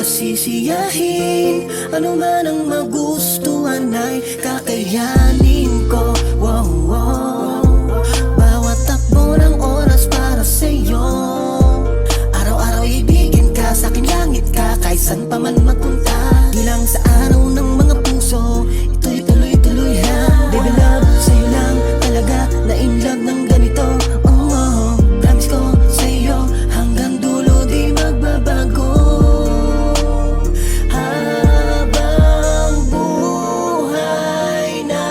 sisiyahin. Ano man ang magustuhan ay kakayanin ko. Wow, wow. Bawat takbo ng oras para sa'yo. Araw-araw ibigin ka, sa'kin langit ka, kahit saan pa man mapunta. Di lang sa araw ng mga puso, ito'y tuloy-tuloy ha. Baby love, sa'yo lang talaga na in love ng ganito. Oh, oh, promise ko sa'yo hanggang dulo di magbabago. Habang buhay na.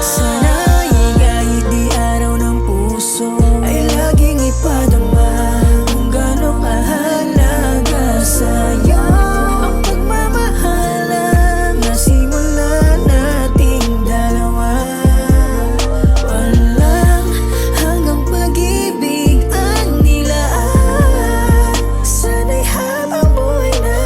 Sana'y kahit di araw ng puso ay laging ipadama kung gano'ng mahalaga sa'yo ang pagmamahalan na simulan nating dalawa. Walang hanggang pag-ibig ang nilaan. Sana'y habang buhay na,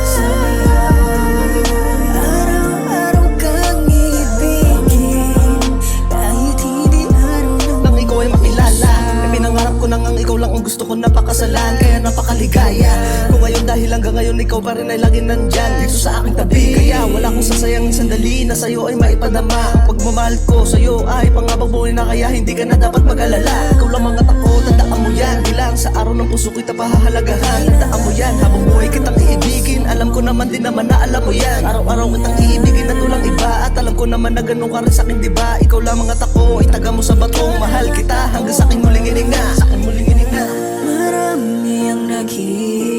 araw-araw kang iibigin kahit hindi araw ng Nang ikaw ay makilala, may pinangarap ko nang ang ikaw lang ang gusto ko napakasalan. Kaya napakaligaya kung ngayon dahil hanggang ngayon ikaw pa rin ay lagi nandyan dito sa aking tabi. Kaya wala akong sasayangin sandali na sa'yo ay maipadama. Ang pagmamahal ko sa'yo ay pangabang buhay na, kaya hindi ka na dapat mag-alala. Ikaw lang ang ako, tandaan mo yan. Di lang sa araw ng puso kita pahahalagahan. Tandaan mo yan, habang buhay kitang iibigin. Alam ko naman din naman na alam mo yan. Araw-araw kitang iibigin at walang iba. At alam ko naman na ganun ka rin sa'kin, diba? Ikaw lang ang ako, itaga mo sa batong. Mahal kita hanggang sa'king muling hininga. Sa'king muling hininga. marami ang naghihintay.